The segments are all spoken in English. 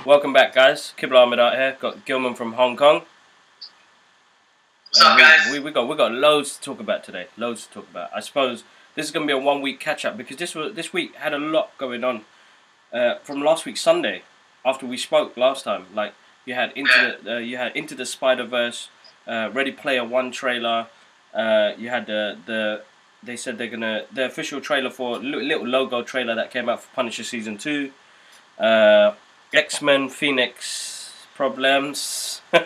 Welcome back, guys. Kibla Ahmed out here. Got Gilman from Hong Kong. What's up, guys? We got loads to talk about today. Loads to talk about. I suppose this is gonna be a 1 week catch up because this week had a lot going on. From last week Sunday, after we spoke last time, like you had Into the Spider-Verse, Ready Player One trailer. You had they said the official trailer for little logo trailer that came out for Punisher season 2. X-Men Phoenix problems. We've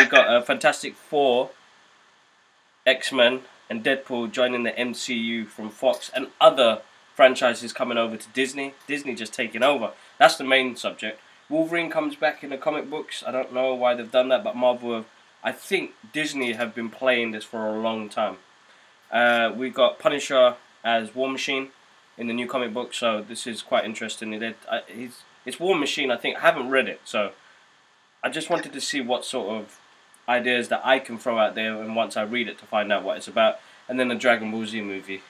got a Fantastic Four, X-Men, and Deadpool joining the MCU from Fox, and other franchises coming over to Disney. Disney just taking over. That's the main subject. Wolverine comes back in the comic books. I don't know why they've done that, but Marvel, I think Disney have been playing this for a long time. We've got Punisher as War Machine in the new comic book, so this is quite interesting. It's War Machine, I think. I haven't read it, so I just wanted to see what sort of ideas that I can throw out there, and once I read it to find out what it's about. And then the Dragon Ball Z movie,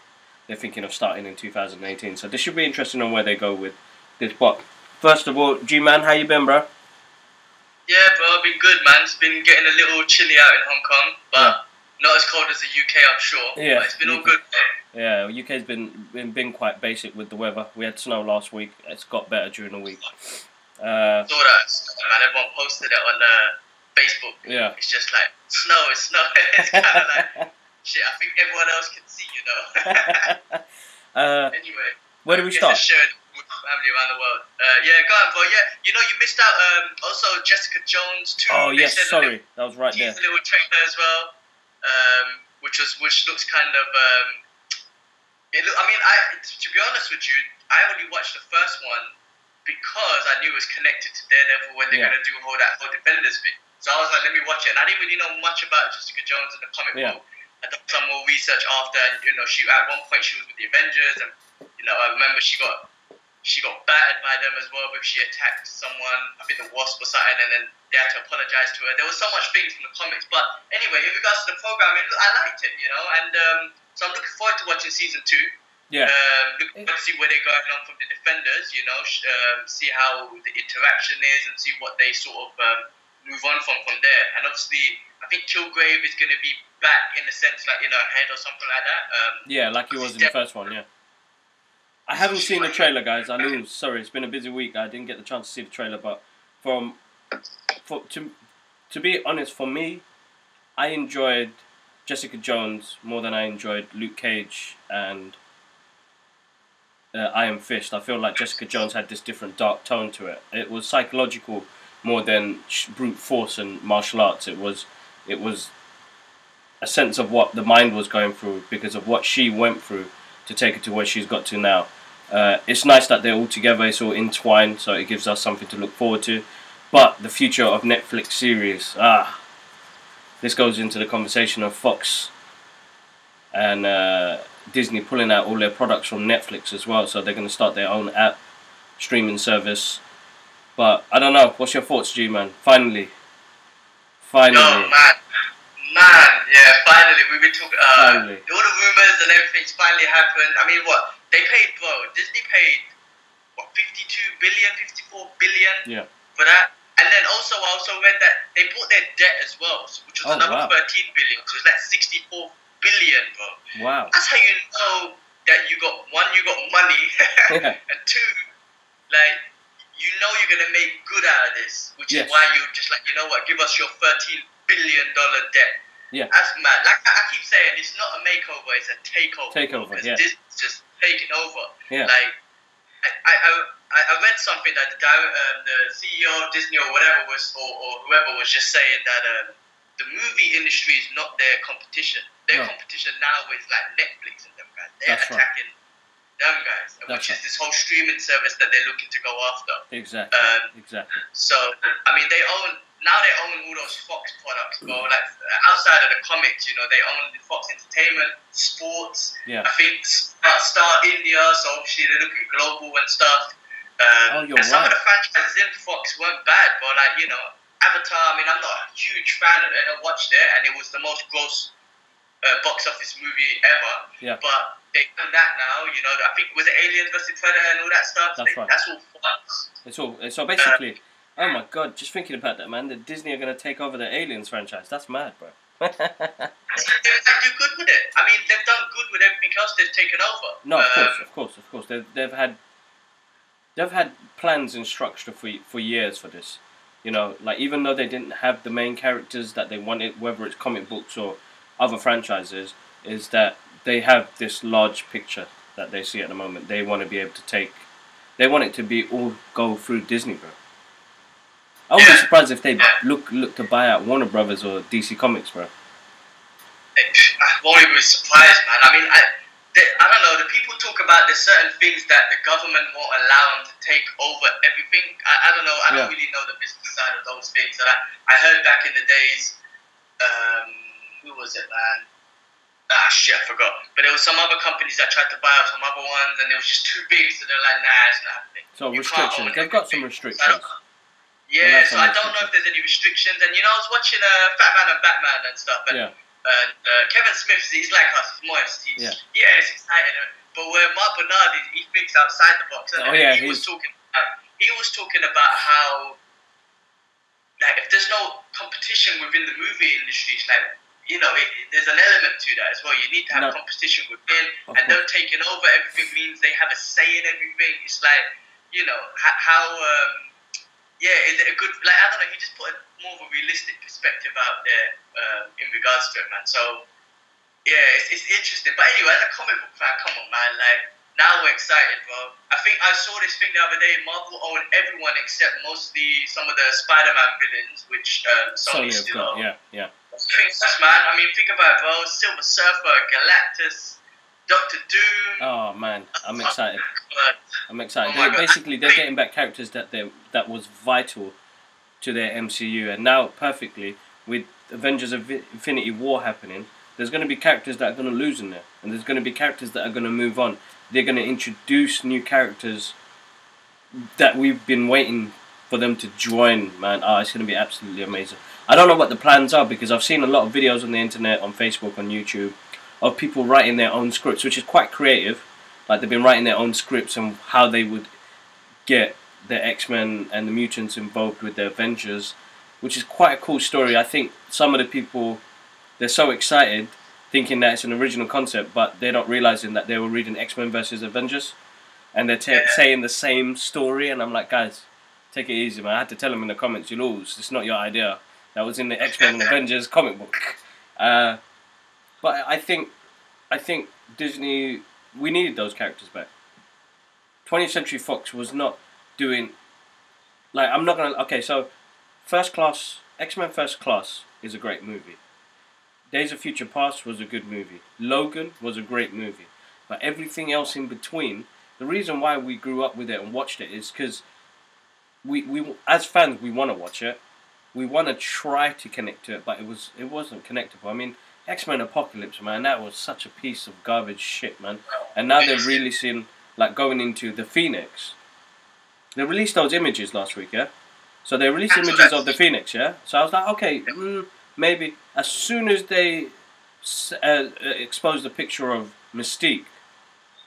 they're thinking of starting in 2018, so this should be interesting on where they go with this. But first of all, G-Man, how you been, bro? Yeah, bro, I've been good, man. It's been getting a little chilly out in Hong Kong, but not as cold as the UK, I'm sure. Yeah, but it's been all good, man. Yeah, UK's been quite basic with the weather. We had snow last week. It's got better during the week. Saw that, man. Everyone posted it on Facebook. Yeah. It's just like, snow. It's kind of like, shit, I think everyone else can see, you know. Anyway. Where do we start? Shared with family around the world. Yeah, go on, bro. Yeah, you know, you missed out also Jessica Jones too. Oh, yes, sorry. That was right there. A little trailer as well, which looks kind of... to be honest with you, I only watched the first one because I knew it was connected to Daredevil when they're going to do whole Defenders bit. So I was like, let me watch it. And I didn't really know much about Jessica Jones in the comic book. I did some more research after, and you know, at one point she was with the Avengers, and you know, I remember she got battered by them as well because she attacked someone, I think the Wasp or something, and then they had to apologize to her. There was so much things from the comics, but anyway, in regards to the programming, I liked it, you know, and so I'm looking forward to watching season 2. Yeah. Looking forward to see where they're going on from the Defenders, you know, see how the interaction is and see what they sort of move on from there. And obviously, I think Kilgrave is going to be back in the sense, like, you know, head or something like that. Yeah, like he was in the first one, yeah. I haven't seen the trailer, guys. I know, sorry, it's been a busy week. I didn't get the chance to see the trailer, but to be honest, for me, I enjoyed Jessica Jones more than I enjoyed Luke Cage and Iron Fist. I feel like Jessica Jones had this different dark tone to it. It was psychological more than brute force and martial arts. It was a sense of what the mind was going through because of what she went through to take her to where she's got to now. It's nice that they're all together, it's all entwined, so it gives us something to look forward to. But the future of Netflix series, this goes into the conversation of Fox and Disney pulling out all their products from Netflix as well, so they're going to start their own app streaming service. But I don't know, what's your thoughts, G-Man? Finally. No, man, yeah, finally. We've been talking, all the rumors and everything's finally happened. I mean, what? Disney paid, what, 52 billion, 54 billion for that? And then also, I also read that they bought their debt as well, which was another 13 billion, so it's like 64 billion, bro. Wow. That's how you know that you got money, and two, like, you know you're going to make good out of this, which is why you're just like, you know what, give us your $13 billion debt. Yeah. That's mad. Like I keep saying, it's not a makeover, it's a takeover. Yeah. Disney's just taking over. Yeah. Like, I read something that the CEO of Disney or whatever or whoever was just saying that the movie industry is not their competition. Their competition now is like Netflix and them guys. They're attacking them guys, which is this whole streaming service that they're looking to go after. Exactly. So, I mean, they own all those Fox products, bro. Like, outside of the comics, you know, they own the Fox Entertainment, sports. Yeah. I think Star India, so obviously they're looking global and stuff. Some of the franchises in Fox weren't bad, but like, you know, Avatar, I mean, I'm not a huge fan of it. I watched it, and it was the most gross box office movie ever. Yeah. But they've done that now. You know, I think was it Alien vs Predator and all that stuff. That's right. That's all Fox. It's all. So basically, oh my god! Just thinking about that, man. The Disney are gonna take over the Aliens franchise. That's mad, bro. They might do good with it. I mean, they've done good with everything else they've taken over. No, of course. They've had plans and structure for years for this. You know, like even though they didn't have the main characters that they wanted, whether it's comic books or other franchises, is that they have this large picture that they see at the moment. They want to be able to take. They want it to be all go through Disney, bro. I would be surprised if they look to buy out Warner Brothers or DC Comics, bro. I won't even be surprised, man. I mean, I don't know. The people talk about there's certain things that the government won't allow them to take over everything. I don't know. I don't really know the business side of those things. And I heard back in the days, who was it, man? Shit, I forgot. But there was some other companies that tried to buy out some other ones, and it was just too big, so they're like, nah, it's not happening. So restrictions. They've got some restrictions. Yeah, so I don't know if there's any restrictions. And you know, I was watching Fat Man and Batman and stuff, and Kevin Smith, he's like us, moist. He's it's exciting. But where Mark Bernard, he thinks outside the box. And he was talking about how, like, if there's no competition within the movie industry, it's like, you know, there's an element to that as well. You need to have competition within, and them taking over everything means they have a say in everything. It's like, you know, how is it a good, like, I don't know, he just put more of a realistic perspective out there in regards to it, man. So, yeah, it's interesting. But anyway, as a comic book fan, come on, man, like, now we're excited, bro. I think I saw this thing the other day, Marvel own everyone except mostly some of the Spider-Man villains, which Sony still own. Yeah. That's, man, I mean, think about it, bro. Silver Surfer, Galactus, Doctor Doom. Oh man, I'm excited. I'm excited. Oh They're getting back characters that was vital to their MCU, and now perfectly with Avengers Infinity War happening, there's going to be characters that are going to lose in there, and there's going to be characters that are going to move on. They're going to introduce new characters that we've been waiting for them to join, man. It's going to be absolutely amazing. I don't know what the plans are because I've seen a lot of videos on the internet, on Facebook, on YouTube, of people writing their own scripts, which is quite creative. Like, they've been writing their own scripts and how they would get the X-Men and the mutants involved with the Avengers, which is quite a cool story. I think some of the people, they're so excited thinking that it's an original concept, but they're not realizing that they were reading X-Men versus Avengers, and they're saying the same story, and I'm like, guys, take it easy, man. I had to tell them in the comments, you lose. It's not your idea. That was in the X-Men and Avengers comic book. But I think Disney, we needed those characters back. 20th Century Fox was not doing, like, I'm not gonna, okay, so X-Men First Class is a great movie. Days of Future Past was a good movie. Logan was a great movie. But everything else in between, the reason why we grew up with it and watched it is because we as fans, we want to watch it. We want to try to connect to it, but it wasn't connectable. I mean, X-Men Apocalypse, man, that was such a piece of garbage shit, man. And now they're releasing, like, going into the Phoenix. They released those images last week, yeah? So they released images of the Phoenix, yeah? So I was like, okay, maybe. As soon as they exposed the picture of Mystique,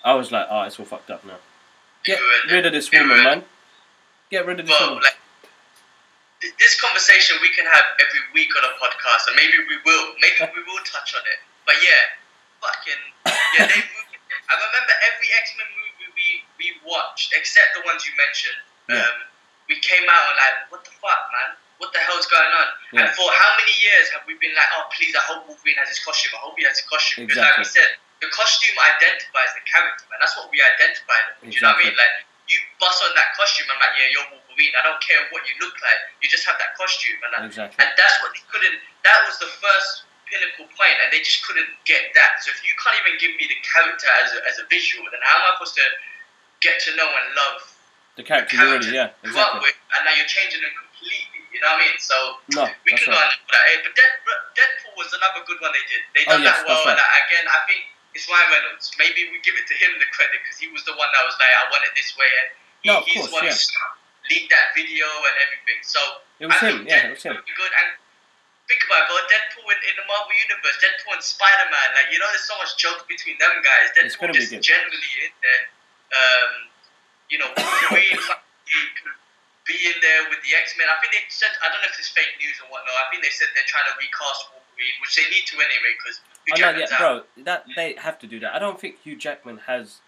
I was like, it's all fucked up now. Get rid of this woman, man. Get rid of this woman. This conversation we can have every week on a podcast, and maybe we will touch on it. But I remember every X-Men movie we watched, except the ones you mentioned. We came out and like, what the fuck, man? What the hell's going on? And for how many years have we been like, oh please, I hope Wolverine has his costume. I hope he has his costume. Because like we said, the costume identifies the character, man. That's what we identify them. Do you know what I mean? Like, you bust on that costume, I'm like, yeah, you're Wolverine. I don't care what you look like. You just have that costume. And that's what they couldn't, that was the first pinnacle point, and they just couldn't get that. So if you can't even give me the character as a visual, then how am I supposed to get to know and love the character you already, with, and now you're changing them completely, you know what I mean? So we can go on that. But Deadpool was another good one they did. They done that well. And again, I think it's Ryan Reynolds. Maybe we give it to him the credit because he was the one that was like, I want it this way, and he's the one who leaked that video and everything. So it was him. Yeah, it was him. Good. And think about it, bro. Deadpool in the Marvel universe, Deadpool and Spider-Man. Like, you know, there's so much joke between them guys. It's Deadpool gonna be just good. generally in there. You know, Wolverine could be in there with the X-Men. I think they said, I don't know if it's fake news or whatnot. I think they said they're trying to recast Wolverine, which they need to anyway, because Hugh Jackman's out. Bro, that they have to do that. I don't think Hugh Jackman has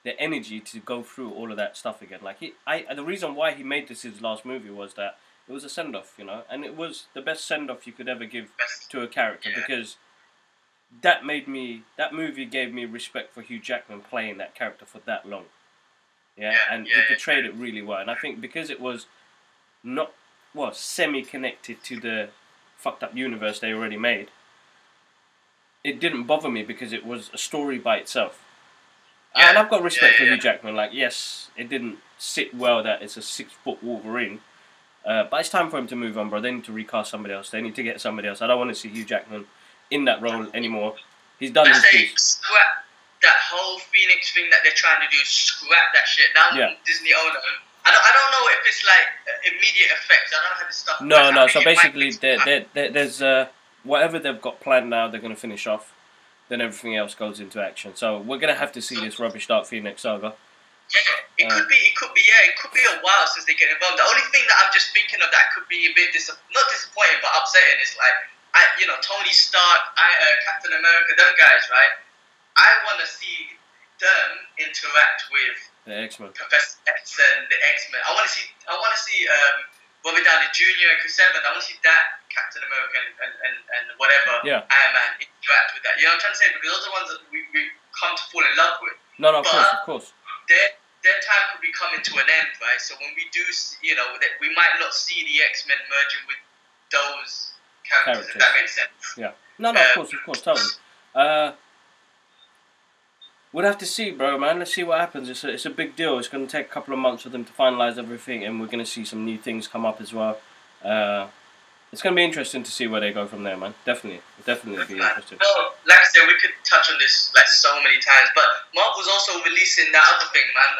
the energy to go through all of that stuff again. Like the reason why he made this his last movie was that it was a send off, you know, and it was the best send off you could ever give to a character because that movie gave me respect for Hugh Jackman playing that character for that long. And he portrayed it really well, and I think because it was not semi-connected to the fucked up universe they already made, it didn't bother me because it was a story by itself. And I've got respect for Hugh Jackman. Like, yes, it didn't sit well that it's a 6-foot Wolverine, but it's time for him to move on, bro. They need to recast somebody else. They need to get somebody else. I don't want to see Hugh Jackman in that role anymore. He's done his piece. Scrap that whole Phoenix thing that they're trying to do. Scrap that shit. Now Disney owner. I don't know if it's like immediate effects. I don't know how this stuff works. No. So basically, there's whatever they've got planned now, they're going to finish off. Then everything else goes into action. So we're going to have to see this rubbish Dark Phoenix saga. Yeah, it could be a while since they get involved. The only thing that I'm just thinking of that could be a bit not disappointing, but upsetting is like, Tony Stark, Captain America, them guys, right? I want to see them interact with the X-Men, Professor X and the X-Men. I want to see Robert Downey Jr. and Chris Evans. I want to see that Captain America and whatever Iron Man interact with that. You know what I'm trying to say? Because those are the ones that we come to fall in love with. No, of course. Their time could be coming to an end, right? So when we do, that we might not see the X-Men merging with those characters. If that makes sense. Yeah. No, of course, totally. We'll have to see, bro, man. Let's see what happens. It's a big deal. It's going to take a couple of months for them to finalise everything, and we're going to see some new things come up as well. It's going to be interesting to see where they go from there, man. Definitely be interesting. Well, like I said, we could touch on this like so many times, but Marvel's also releasing that other thing, man.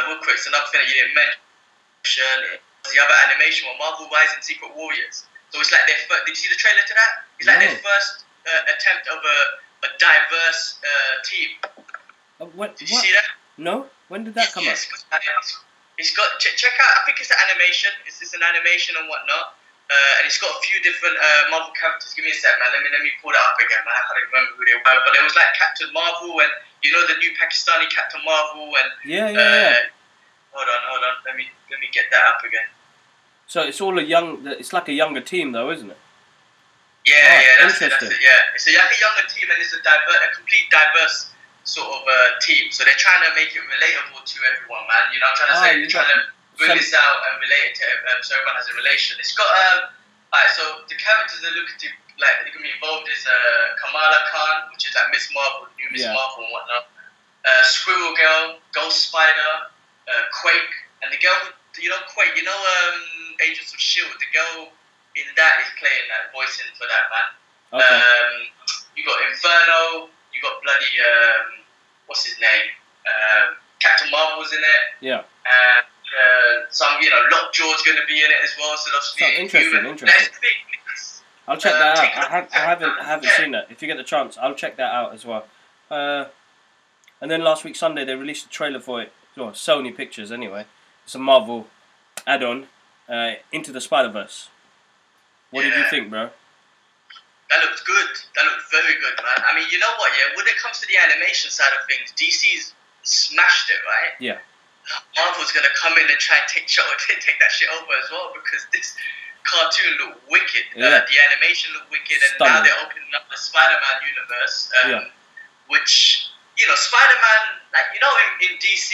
Real quick, it's another thing that you didn't mention. The other animation one, Marvel Rising Secret Warriors. So it's like their first. Did you see the trailer to that? It's like their first attempt of a diverse team. Did you see that? No. When did that come out? It's got check out. I think it's an animation. It's an animation and whatnot. And it's got a few different Marvel characters. Give me a sec, man. Let me pull that up again, man. I can't remember who they were, but there was like Captain Marvel and the new Pakistani Captain Marvel and Hold on. Let me get that up again. So it's all it's like a younger team, though, isn't it? Yeah, that's it. Yeah, it's like a younger team, and it's a complete diverse sort of team. So they're trying to make it relatable to everyone, man. You know, I'm trying to say they're trying to bring this out and relate it to so everyone has a relation. It's got alright. So the characters they're looking to they're gonna be involved is Kamala Khan, which is like Miss Marvel, new Miss Marvel and whatnot. Squirrel Girl, Ghost Spider, Quake, and the girl, Quake, Agents of Shield. The girl in that is playing that voicing for that, man. Okay. You got Inferno. You got bloody what's his name? Captain Marvel's in it. Yeah. Some Lockjaw's going to be in it as well. So obviously interesting. I'll check that out. I haven't seen that. If you get the chance, I'll check that out as well. And then last week Sunday they released a trailer for it. Well, Sony Pictures anyway. It's a Marvel add-on, Into the Spider-Verse. What did you think, bro? That looked good. That looked very good, man. I mean, you know what, yeah? When it comes to the animation side of things, DC's smashed it, right? Yeah. Marvel's going to come in and try and take that shit over as well, because this cartoon looked wicked. Yeah. The animation looked wicked, and now they're opening up the Spider-Man universe, which, Spider-Man, in DC,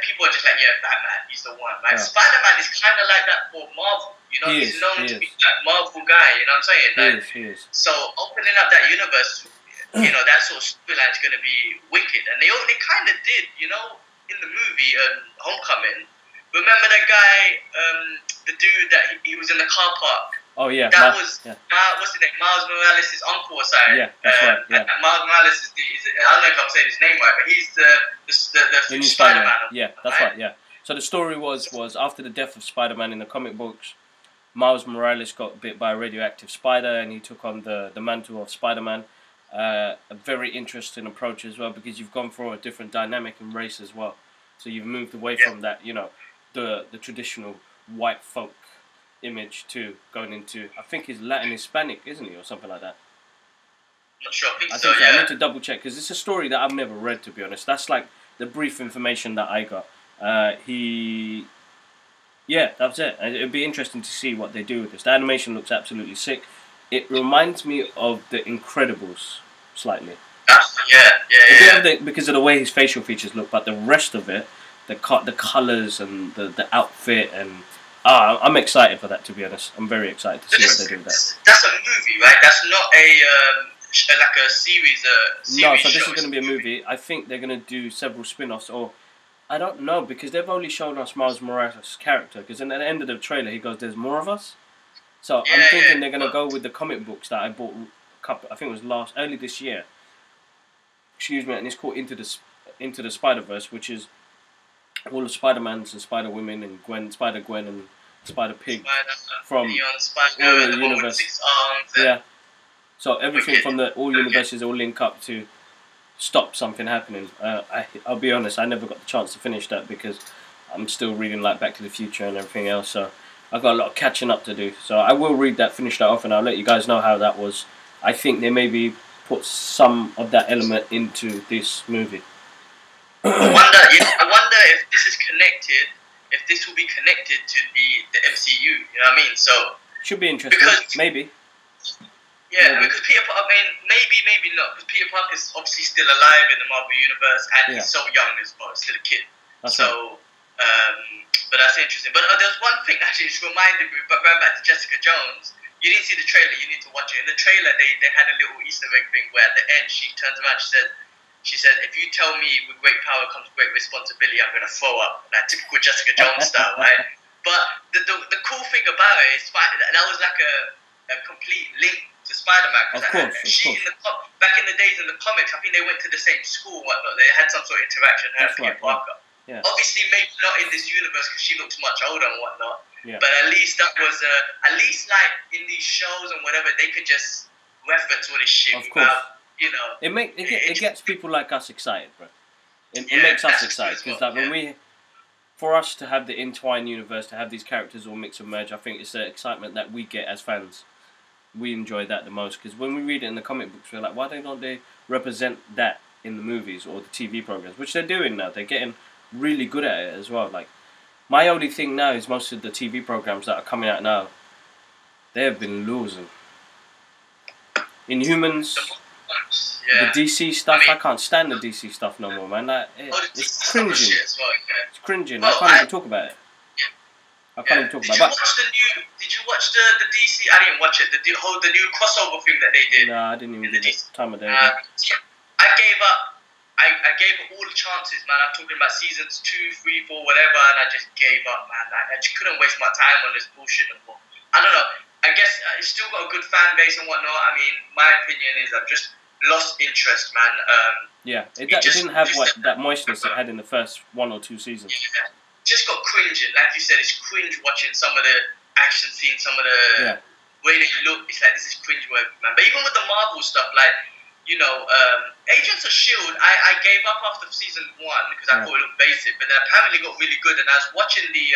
people are just like, yeah, Batman, he's the one. Spider-Man is kind of like that for Marvel. He's known to be that Marvel guy, you know what I'm saying? He is. So opening up that universe, that sort of storyline is going to be wicked. And they kind of did, in the movie Homecoming. Remember that guy, the dude that he was in the car park? Oh, yeah. That was, what's his name? Miles Morales' uncle or something. Yeah, that's right. Yeah. And Miles Morales is I don't know if I'm saying his name right, but he's the new Spider-Man. Yeah, that's right, yeah. So the story was after the death of Spider-Man in the comic books, Miles Morales got bit by a radioactive spider and he took on the mantle of Spider-Man. A very interesting approach as well, because you've gone for a different dynamic and race as well. So you've moved away from that, you know, the traditional white folk image to going into, I think he's Latin Hispanic, isn't he, or something like that. Not sure. I think I so. think so. Yeah. I need to double check because it's a story that I've never read, to be honest. That's like the brief information that I got. Yeah, that's it. It'd be interesting to see what they do with this. The animation looks absolutely sick. It reminds me of The Incredibles slightly. Because of the way his facial features look, but the rest of it, the colours and the outfit, and I'm excited for that, to be honest. I'm very excited to see what they do with that. That's a movie, right? That's not like a series. No, so this is going to be a movie. I think they're going to do several spin-offs, or I don't know, because they've only shown us Miles Morales' character. Because at the end of the trailer, he goes, "There's more of us." So I'm thinking they're going to go with the comic books that I bought I think it was early this year. Excuse me, and it's called Into the Spider-Verse, which is all of Spider-Mans and Spider-Women and Spider-Gwen and Spider-Pig from all the universe. Yeah. So everything from all universes all link up to stop something happening. I'll be honest, I never got the chance to finish that because I'm still reading like Back to the Future and everything else. So I've got a lot of catching up to do. So I will read that, finish that off, and I'll let you guys know how that was. I think they maybe put some of that element into this movie. I wonder if this is connected. If this will be connected to the MCU. You know what I mean? So should be interesting. Maybe. Yeah, because Peter Parker, maybe not, because Peter Parker is obviously still alive in the Marvel Universe, and he's so young as well, still a kid. That's right. But that's interesting. But there's one thing actually which reminded me, but going back to Jessica Jones, you didn't see the trailer, you need to watch it. In the trailer, they had a little Easter egg thing where at the end she turns around, she said, "If you tell me with great power comes great responsibility, I'm going to throw up." Like typical Jessica Jones style, right? But the cool thing about it is that was like a complete link to Spider-Man. Of course. Back in the days in the comics, I think they went to the same school and whatnot. They had some sort of interaction. Peter Parker. Yeah. Obviously, maybe not in this universe because she looks much older and whatnot. Yeah. But at least that was at least like in these shows and whatever, they could just reference all this shit. Of course. You know, it gets people like us excited, bro. It makes us excited because for us to have the entwined universe, to have these characters all mix and merge, I think it's the excitement that we get as fans. We enjoy that the most because when we read it in the comic books, we're like, why don't they represent that in the movies or the TV programs, which they're doing now. They're getting really good at it as well. Like my only thing now is most of the TV programs that are coming out now, they have been losing. Inhumans, the DC stuff. I can't stand the DC stuff no more, man. Like, it's cringing. It's cringing. Well, I can't even talk about it. I can't even talk about it. Did you watch the DC? I didn't watch it. The new crossover thing that they did. No, I didn't even give it time of day. I gave up. I gave up all the chances, man. I'm talking about seasons 2, 3, 4, whatever, and I just gave up, man. I just couldn't waste my time on this bullshit anymore. I don't know. I guess it's still got a good fan base and whatnot. I mean, my opinion is I've just lost interest, man. It didn't have that moistness it had in the first 1 or 2 seasons. Yeah. Just got cringing. Like you said, it's cringe watching some of the action scenes, some of the way they look. It's like, this is cringe work, man. But even with the Marvel stuff, like, you know, Agents of S.H.I.E.L.D., I gave up after season 1 because I thought it looked basic, but they apparently got really good. And I was watching the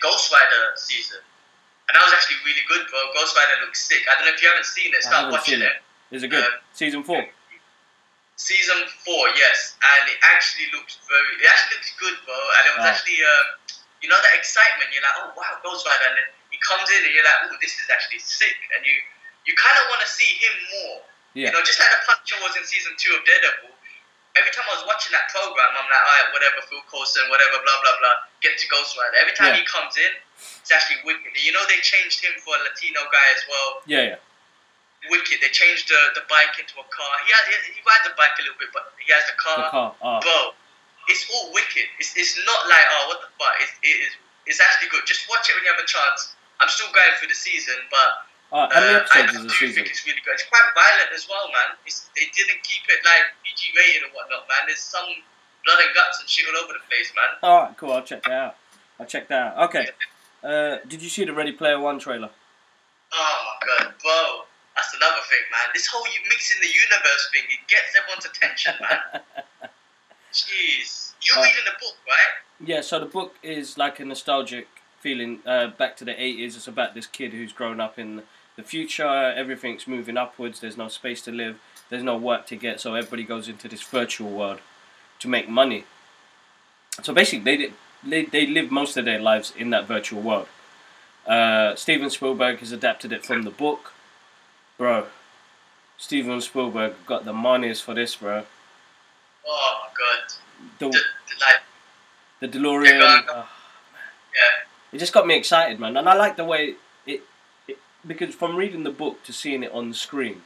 Ghost Rider season, and that was actually really good, bro. Ghost Rider looks sick. I don't know if you haven't seen it, start watching it. Is it good? Season 4? Season 4, yes, and it actually looks good, bro. And it was actually, you know, that excitement. You're like, oh wow, Ghost Rider, and then he comes in, and you're like, oh, this is actually sick, and you kind of want to see him more. Yeah. You know, just like the Punisher was in season 2 of Daredevil. Every time I was watching that program, I'm like, alright, whatever, Phil Coulson, whatever, blah blah blah. Get to Ghost Rider. Every time he comes in, it's actually wicked. You know, they changed him for a Latino guy as well. Yeah. Wicked. They changed the bike into a car. He rides a bike a little bit, but he has the car. Bro, it's all wicked. It's not like, oh, what the fuck. It's actually good. Just watch it when you have a chance. I'm still going through the season, but how many episodes is the season? I think it's really good. It's quite violent as well, man. They didn't keep it like PG rated or whatnot, man. There's some blood and guts and shit all over the place, man. Alright, cool. I'll check that out. Okay. Did you see the Ready Player One trailer? Oh my god, bro. That's another thing, man. This whole mixing the universe thing, it gets everyone's attention, man. Jeez. You're reading the book, right? Yeah, so the book is like a nostalgic feeling back to the 80s. It's about this kid who's grown up in the future. Everything's moving upwards. There's no space to live. There's no work to get. So everybody goes into this virtual world to make money. So basically, they live most of their lives in that virtual world. Steven Spielberg has adapted it from the book. Bro, Steven Spielberg got the monies for this, bro. Oh my god. The DeLorean. Yeah. It just got me excited, man. And I like the way it because from reading the book to seeing it on the screen,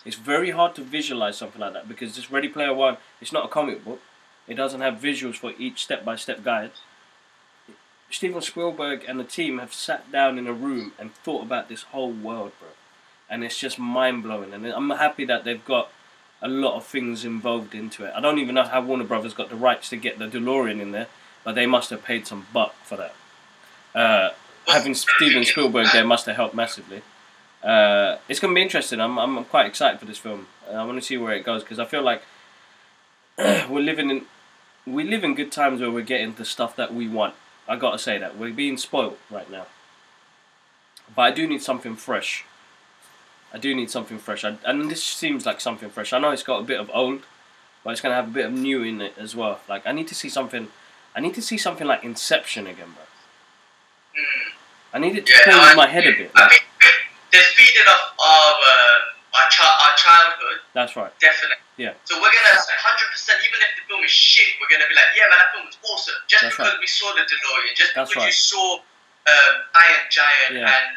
it's very hard to visualize something like that because this Ready Player One, it's not a comic book. It doesn't have visuals for each step-by-step guide. Steven Spielberg and the team have sat down in a room and thought about this whole world, bro. And it's just mind-blowing. And I'm happy that they've got a lot of things involved into it. I don't even know how Warner Brothers got the rights to get the DeLorean in there, but they must have paid some buck for that. Having Steven Spielberg there must have helped massively. It's going to be interesting. I'm quite excited for this film. I want to see where it goes because I feel like we live in good times where we're getting the stuff that we want. I got to say that. We're being spoiled right now. But I do need something fresh. And this seems like something fresh. I know it's got a bit of old, but it's going to have a bit of new in it as well. Like, I need to see something like Inception again, bro. I need it to play with my head a bit. Like. I mean, they're feeding off our childhood. That's right. Definitely. Yeah. So we're going to 100%, even if the film is shit, we're going to be like, yeah, man, that film was awesome. Just That's because right. we saw the DeLorean, just That's because right. you saw Iron Giant and,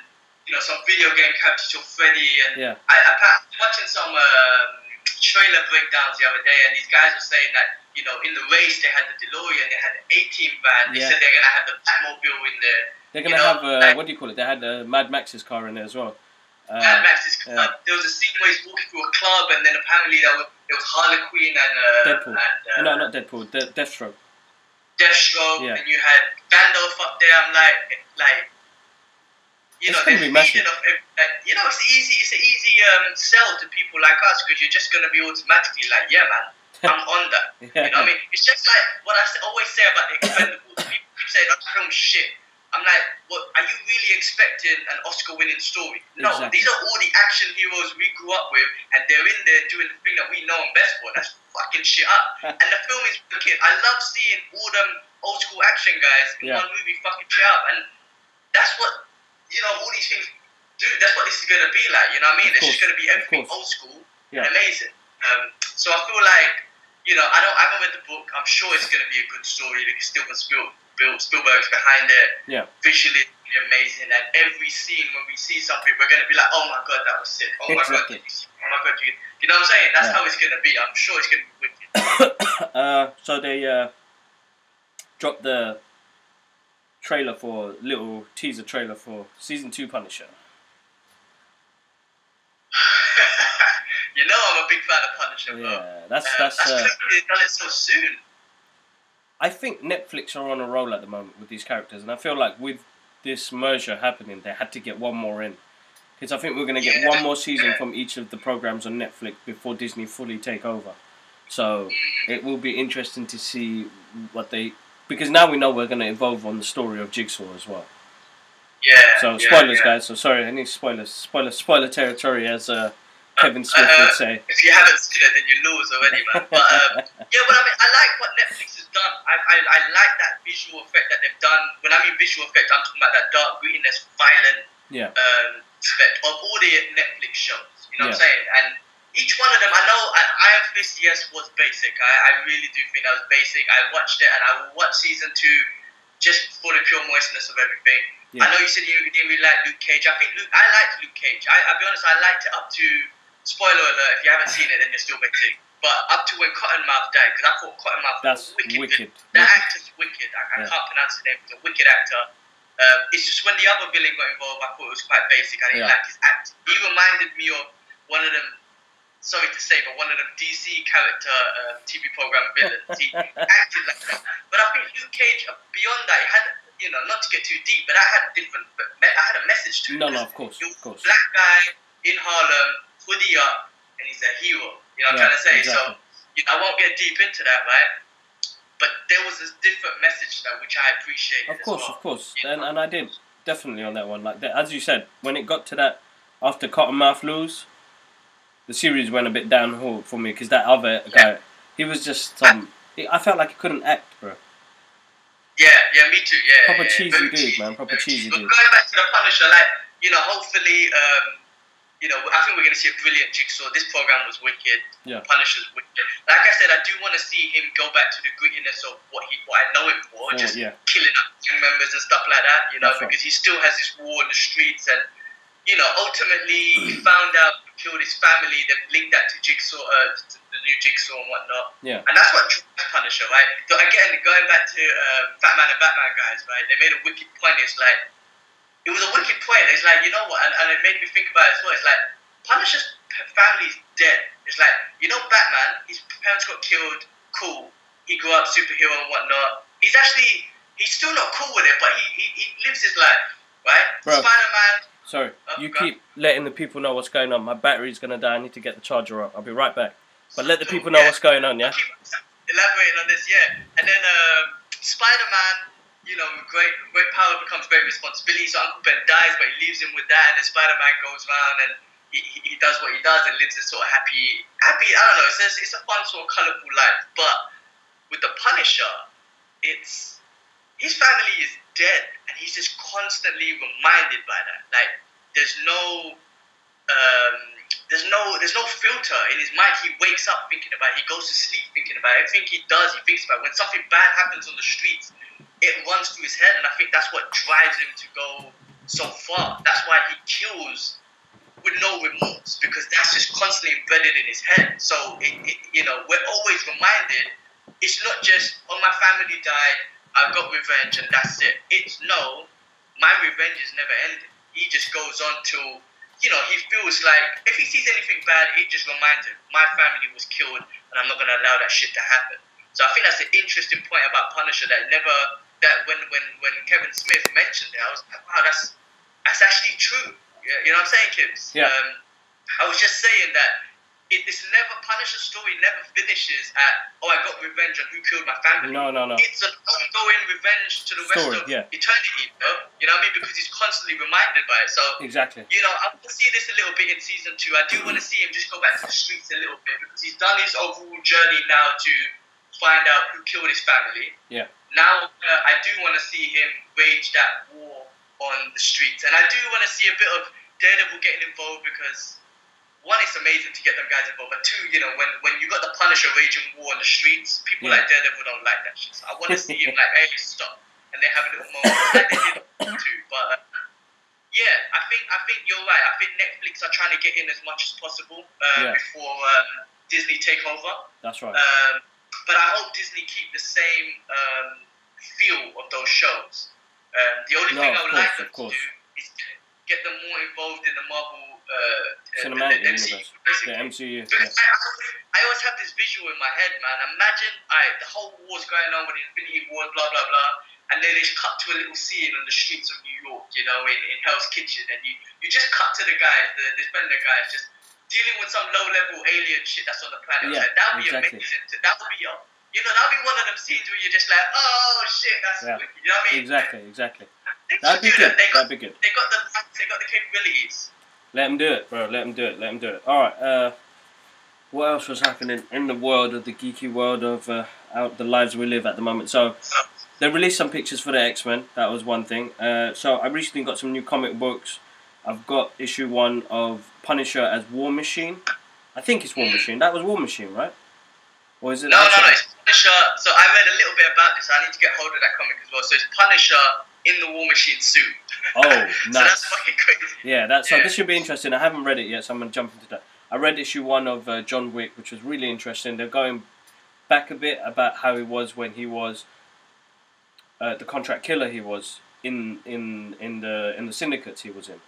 you know, some video game characters, your Freddy. And I was watching some trailer breakdowns the other day, and these guys were saying that, you know, in the race they had the DeLorean, they had the A-Team van. They said they're going to have the Batmobile in there. They're going to have, like, what do you call it? They had Mad Max's car in there as well. Mad Max's car. There was a scene where he's walking through a club, and then apparently there was Harley Quinn and... Deadpool. No, not Deadpool. Deathstroke. And you had Gandalf up there. I'm like... You know, they're feeding off. You know, it's an easy sell to people like us because you're just going to be automatically like, yeah, man, I'm on that. You know what I mean? It's just like what I always say about the Expendables. People keep saying that film's shit. I'm like, what? Are you really expecting an Oscar-winning story? No, these are all the action heroes we grew up with, and they're in there doing the thing that we know them best for. That's fucking shit up. And the film is wicked. I love seeing all them old-school action guys in one movie fucking shit up, and that's what, you know, all these things do. That's what this is going to be like, you know what I mean? It's just going to be everything old school and amazing. So I feel like, you know, I haven't read the book. I'm sure it's going to be a good story because Spielberg's behind it. Yeah. Visually, it'll be amazing. And every scene, when we see something, we're going to be like, oh my God, that was sick. Oh my God, did you see? Oh my God, you know what I'm saying? That's how it's going to be. I'm sure it's going to be wicked. So they dropped the little teaser trailer for season 2 Punisher. You know I'm a big fan of Punisher, bro. Yeah, that's crazy they've done it so soon. I think Netflix are on a roll at the moment with these characters, and I feel like with this merger happening, they had to get one more in. Because I think we're going to get one more season from each of the programs on Netflix before Disney fully take over. So it will be interesting to see what they... Because now we know we're going to evolve on the story of Jigsaw as well. Yeah. So spoilers, guys. So sorry, any spoilers. Spoiler territory, as Kevin Smith would say. If you haven't seen it, then you lose already, man. But yeah, but I mean, I like what Netflix has done. I like that visual effect that they've done. When I mean visual effect, I'm talking about that dark grittiness, violent effect of all the Netflix shows. You know what I'm saying? And each one of them, I know Iron Fist, yes, was basic. I really do think that was basic. I watched it, and I will watch season 2 just for the pure moistness of everything. I know you said you didn't really like Luke Cage. I liked Luke Cage. I'll be honest, I liked it up to, spoiler alert, if you haven't seen it, then you're still basic. But up to when Cottonmouth died, because I thought Cottonmouth was wicked. That actor's wicked. I can't pronounce his name. He's a wicked actor. It's just when the other villain got involved, I thought it was quite basic. I didn't like his act. He reminded me of one of them, sorry to say, but one of them DC character TV program villains. He acted like that. But I think Luke Cage, beyond that, not to get too deep, but I had a message to it. No, of course, He was of course. a black guy in Harlem, hoodie up, and he's a hero. You know what I'm trying to say? Exactly. So, I won't get deep into that, right? But there was this different message which I appreciated. Of course, as well, of course. And I did, definitely on that one. Like that, as you said, when it got to that, after Cottonmouth lose, the series went a bit downhill for me because that other guy, he was just I felt like he couldn't act, bro. Yeah, me too. Yeah, Proper cheesy dude, man. Proper cheesy dude. But going back to the Punisher, hopefully, I think we're gonna see a brilliant Jigsaw. This program was wicked. Yeah. Punisher's wicked. Like I said, I do want to see him go back to the grittiness of what I know him for, just killing up gang members and stuff like that. Because he still has this war in the streets, and ultimately he found out he killed his family. They've linked that to Jigsaw, to the new Jigsaw and whatnot. Yeah. And that's what drives Punisher, right? So again, going back to Fat Man and Batman guys, right? They made a wicked point. It's like, it was a wicked point. It's like, you know what? And it made me think about it as well. It's like, Punisher's family's dead. It's like, Batman, his parents got killed. Cool. He grew up superhero and whatnot. He's still not cool with it, but he lives his life, right? Bro. Spider-Man. Sorry, you keep letting the people know what's going on. My battery's going to die. I need to get the charger up. I'll be right back. But let the people know what's going on, yeah? I'll keep elaborating on this, yeah. And then Spider-Man, great power becomes great responsibility. So Uncle Ben dies, but he leaves him with that. And then Spider-Man goes around and he does what he does and lives a sort of happy. I don't know. It's a fun sort of colourful life. But with the Punisher, his family is dead, and he's just constantly reminded by that. Like, there's no filter in his mind. He wakes up thinking about it. He goes to sleep thinking about it. Everything he does, he thinks about it. When something bad happens on the streets, it runs through his head, and I think that's what drives him to go so far. That's why he kills with no remorse, because that's just constantly embedded in his head. So, we're always reminded, it's not just, my family died, I've got revenge and that's it. It's no, my revenge is never ending. He just goes on till, he feels like if he sees anything bad, it just reminds him, my family was killed and I'm not going to allow that shit to happen. So I think that's an interesting point about Punisher that when Kevin Smith mentioned it, I was like, wow, that's actually true. You know what I'm saying, Kibbs? Yeah. I was just saying that it's never, Punisher's story never finishes at, I got revenge on who killed my family. No. It's an ongoing revenge to the rest of eternity, you know what I mean? Because he's constantly reminded by it. So, exactly. I want to see this a little bit in season 2. I do want to see him just go back to the streets a little bit, because he's done his overall journey now to find out who killed his family. Yeah. Now, I do want to see him wage that war on the streets. And I do want to see a bit of Daredevil getting involved, because one, it's amazing to get them guys involved, but two, when you got the Punisher raging war on the streets, people like Daredevil don't like that shit. So I want to see him like, hey, stop, and they have a little moment like they did too. But I think you're right. I think Netflix are trying to get in as much as possible before Disney take over. That's right. But I hope Disney keep the same feel of those shows. The only thing I would like them to do is get them more involved in the Marvel cinematic the MCU, universe. basically. The MCU. Because I always have this visual in my head, man. Imagine the whole war's going on with Infinity War, blah blah blah, and then they just cut to a little scene on the streets of New York, in Hell's Kitchen, and you just cut to the guys, the Defender guys, just dealing with some low level alien shit that's on the planet. Yeah, that would be exactly. amazing. That would be that'd be one of them scenes where you're just like, oh shit, that's wicked. You know what I mean? Exactly. That'd be good. That'd be good. They got the capabilities. Let them do it, bro. Let them do it. All right. What else was happening in the world of the geeky world of out the lives we live at the moment? So they released some pictures for the X-Men. That was one thing. So I recently got some new comic books. I've got issue 1 of Punisher as War Machine. I think it's War Machine. That was War Machine, right? Or is it? No, it's Punisher. So I read a little bit about this. I need to get hold of that comic as well. So it's Punisher in the War Machine suit. Oh, nice. So that's fucking crazy. Yeah, so this should be interesting. I haven't read it yet, so I'm going to jump into that. I read issue 1 of John Wick, which was really interesting. They're going back a bit about how he was when he was the contract killer he was in the syndicates he was in.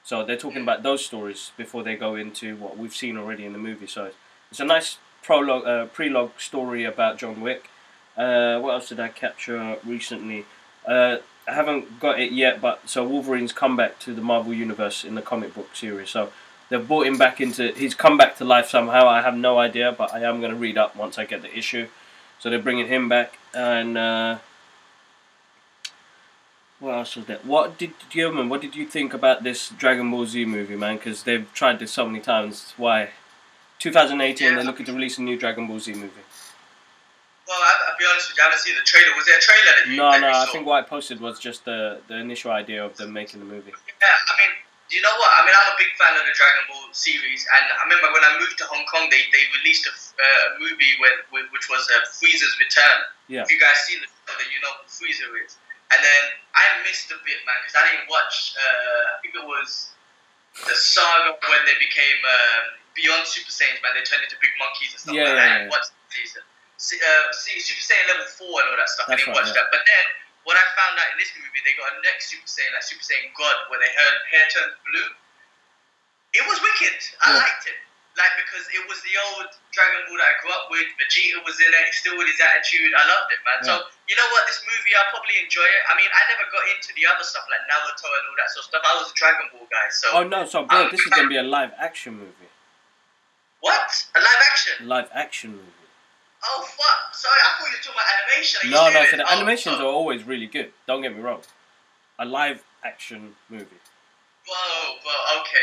So they're talking about those stories before they go into what we've seen already in the movie. So it's a nice prelogue story about John Wick. What else did I capture recently? I haven't got it yet, but so Wolverine's come back to the Marvel Universe in the comic book series. So they've brought him back into... He's come back to life somehow. I have no idea, but I am going to read up once I get the issue. So they're bringing him back. And what else was there? What did you think about this Dragon Ball Z movie, man? Because they've tried this so many times. Why? 2018, they're looking to release a new Dragon Ball Z movie. Well, I'll be honest with you, I haven't seen the trailer. Was there a trailer that you No, saw? I think what I posted was just the initial idea of them making the movie. Yeah, I mean, you know what? I mean, I'm a big fan of the Dragon Ball series, and I remember when I moved to Hong Kong, they released a movie which was Frieza's Return. Yeah. If you guys seen the show, then you know who Frieza is. And then I missed a bit, man, because I didn't watch, I think it was the saga when they became beyond Super Saiyans, man. They turned into big monkeys and stuff like that. I didn't watch the season. Super Saiyan level 4 and all that stuff. I didn't watch that. But then, what I found out in this movie, they got a next Super Saiyan, like Super Saiyan God, where their hair turned blue. It was wicked. I liked it. Like, because it was the old Dragon Ball that I grew up with. Vegeta was in it, still with his attitude. I loved it, man. So, you know what? This movie, I'll probably enjoy it. I mean, I never got into the other stuff like Naruto and all that sort of stuff. I was a Dragon Ball guy, so... Oh, no, so, bro, this is going to be a live-action movie. What? A live-action? Live-action movie. Oh, fuck. Sorry, I thought you were talking about animation. No, so the animations are always really good. Don't get me wrong. A live-action movie. Whoa, okay.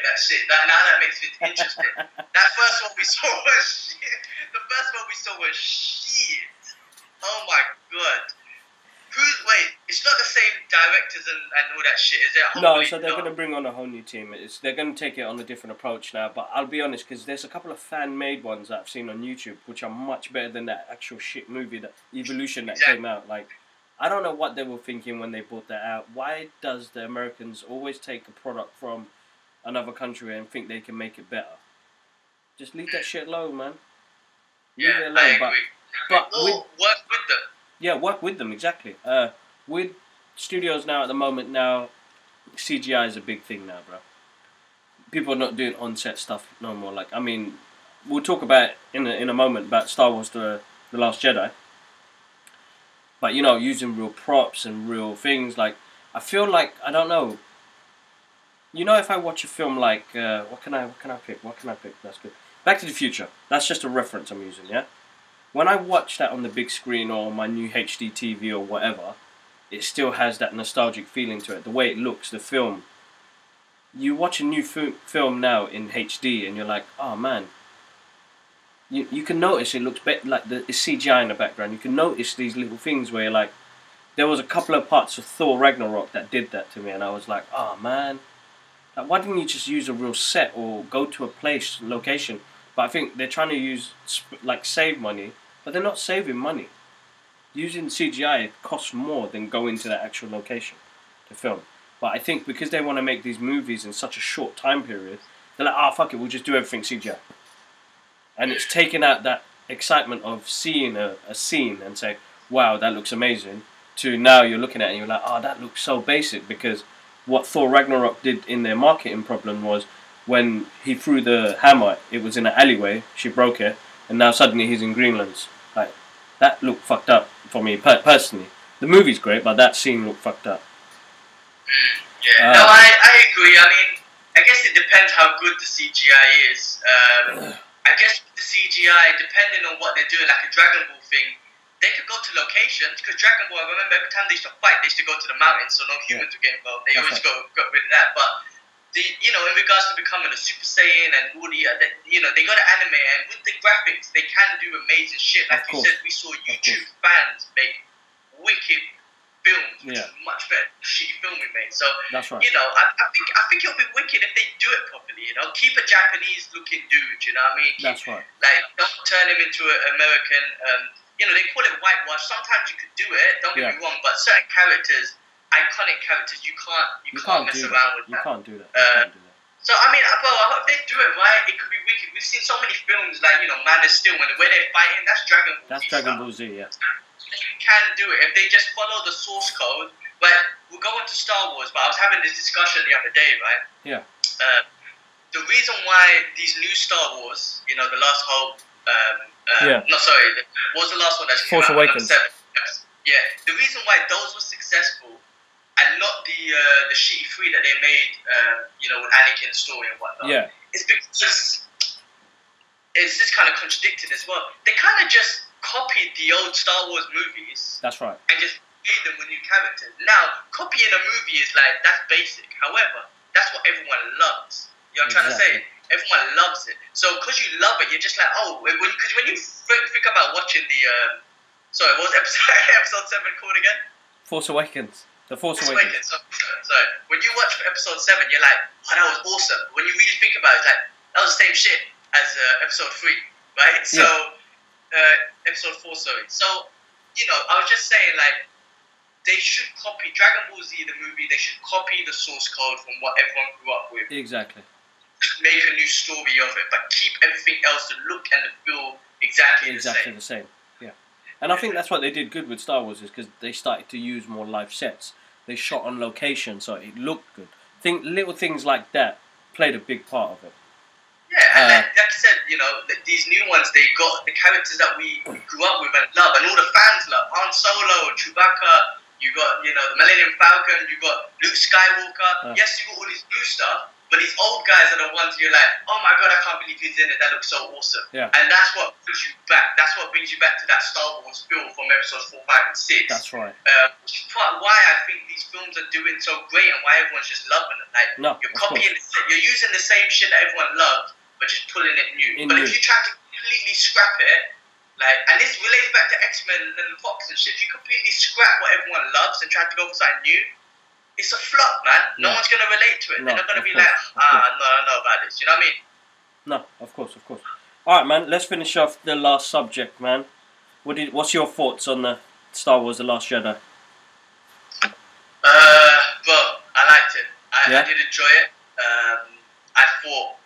That's shit. Now that makes it interesting. That first one we saw was shit. The first one we saw was shit. Oh my god. Wait, it's not the same directors and all that shit, is it? No, so they're going to bring on a whole new team. They're going to take it on a different approach now. But I'll be honest, because there's a couple of fan-made ones that I've seen on YouTube, which are much better than that actual shit movie, that Evolution that came out. Like, I don't know what they were thinking when they brought that out. Why does the Americans always take a product from another country and think they can make it better? Just leave that shit alone, man. Leave it alone. I agree. But work with them. Yeah, work with them, exactly. With studios now, at the moment now, CGI is a big thing now, bro. People are not doing on-set stuff no more. Like, I mean, we'll talk about in a moment about Star Wars: The Last Jedi. But, you know, using real props and real things, like, I feel like, I don't know. You know, if I watch a film like, what can I pick? That's good. Back to the Future. That's just a reference I'm using, yeah? When I watch that on the big screen or my new HD TV or whatever, it still has that nostalgic feeling to it. The way it looks, the film. You watch a new film now in HD and you're like, oh man. You can notice it looks better, like it's CGI in the background. You can notice these little things where you're like, there was a couple of parts of Thor Ragnarok that did that to me and I was like, oh man. Like, why didn't you just use a real set or go to a place, location? But I think they're trying to use, like, save money. But they're not saving money. Using CGI costs more than going to that actual location to film. But I think because they want to make these movies in such a short time period, they're like, oh, fuck it, we'll just do everything CGI. And it's taken out that excitement of seeing a scene and say, wow, that looks amazing, to now you're looking at it and you're like, oh, that looks so basic. Because what Thor Ragnarok did in their marketing problem was when he threw the hammer, it was in an alleyway, she broke it, and now suddenly he's in Greenland. Like, that looked fucked up for me, personally. The movie's great, but that scene looked fucked up. Yeah, no, I agree. I mean, I guess it depends how good the CGI is. I guess with the CGI, depending on what they're doing, like a Dragon Ball thing, they could go to locations, because Dragon Ball, I remember every time they used to fight, they used to go to the mountains, so no humans would get involved. They always got rid of that, but... in regards to becoming a Super Saiyan and all they got to animate, and with the graphics, they can do amazing shit. Like you said, we saw YouTube fans make wicked films, which is much better than the shitty film we made. So, that's right. I think it'll be wicked if they do it properly. Keep a Japanese-looking dude. You know what I mean? That's right. Like, don't turn him into an American. They call it whitewash. Sometimes you could do it. Don't get me wrong, but certain characters. Iconic characters, you can't mess around with that. You can't do that. So I mean, bro, I hope they do it right. It could be wicked. We've seen so many films like Man of Steel, when they're fighting. That's Dragon Ball. That's Dragon Ball Z, yeah. You can do it if they just follow the source code. But we'll go into Star Wars. But I was having this discussion the other day, right? Yeah. The reason why these new Star Wars, The Last Hope. What was the last one that came Force out? Awakens. Yeah, the reason why those were successful and not the shitty 3 that they made, with Anakin's story and whatnot, Yeah. is because it's just kind of contradicted as well. They kind of just copied the old Star Wars movies. That's right. And just made them with new characters. Now, copying a movie is like, that's basic. However, that's what everyone loves. You know what I'm trying to say? Everyone loves it. So, because you love it, you're just like, oh, because when you think about watching the, sorry, what was episode 7 called again? Force Awakens. The Force Awakens. Sorry. When you watch episode 7, you're like, oh, that was awesome. When you really think about it, it's like, that was the same shit as episode 3, right? So, episode 4, sorry. So, I was just saying, like, they should copy Dragon Ball Z, the movie, they should copy the source code from what everyone grew up with. Exactly. Just make a new story of it, but keep everything else to look and feel exactly the same. Yeah. And I think that's what they did good with Star Wars, is because they started to use more live sets. They shot on location, so it looked good. Little things like that played a big part of it. Yeah, and like I said, these new ones, they got the characters that we grew up with and love, and all the fans love. Han Solo, Chewbacca, you got, the Millennium Falcon, you got Luke Skywalker. Yes, you got all this new stuff, but these old guys are the ones you're like, oh my god, I can't believe he's in it. That looks so awesome. Yeah. And that's what brings you back. That's what brings you back to that Star Wars feel from episodes 4, 5, and 6. That's right. Which is why I think these films are doing so great and why everyone's just loving it. Like, you're copying, you're using the same shit that everyone loved, but just pulling it new. But if you try to completely scrap it, and this relates back to X-Men and Fox and shit, if you completely scrap what everyone loves and try to go for something new, it's a flop, man. No one's going to relate to it. They're not going to be like, no, I know about this. You know what I mean? No, of course. Alright, man, let's finish off the last subject, man. What's your thoughts on the Star Wars The Last Jedi? Bro, I liked it. I did enjoy it. I thought,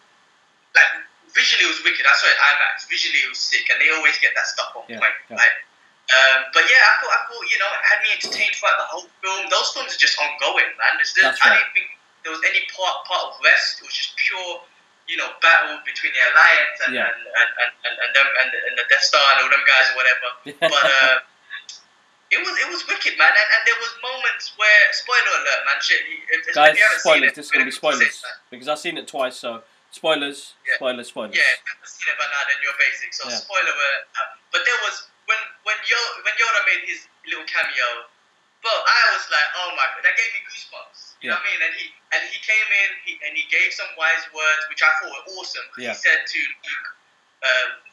visually it was wicked. I saw it IMAX. Visually it was sick, and they always get that stuff on point. Yeah. But yeah, I thought it had me entertained throughout the whole film. Those films are just ongoing, man. I didn't think there was any part of rest. It was just pure, battle between the Alliance and them and the Death Star and all them guys or whatever. But it was wicked, man. And there was moments where, spoiler alert, man. Shit, guys, spoilers. This is gonna be spoilers because I've seen it twice, so. Spoilers. Yeah, Spoilers. if you've seen it by now, then you're basic. So spoiler alert. But there was when Yoda made his little cameo, bro, I was like, oh my god, that gave me goosebumps. You know what I mean? And he came in, and he gave some wise words, which I thought were awesome. He said to Luke,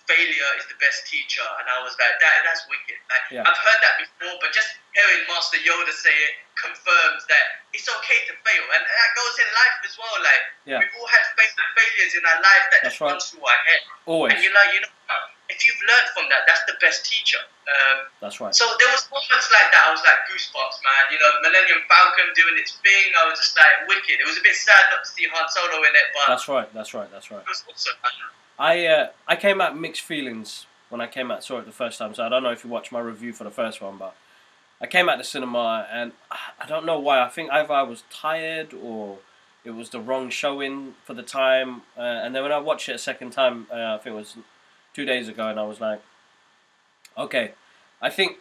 failure is the best teacher, and I was like, that's wicked. I've heard that before, but just hearing Master Yoda say it confirms that it's okay to fail, and that goes in life as well. We've all had failures in our life that just runs through our head. Always. And you're like, if you've learned from that, that's the best teacher. That's right. So there was moments like that. I was like, goosebumps, man. The Millennium Falcon doing its thing. I was just like, wicked. It was a bit sad not to see Han Solo in it, but that's right. It was awesome, man. I came out mixed feelings when I came out saw it the first time. So I don't know if you watched my review for the first one, but I came out the cinema and I don't know why. I think either I was tired or it was the wrong showing for the time. And then when I watched it a second time, I think it was 2 days ago, and I was like, okay. I think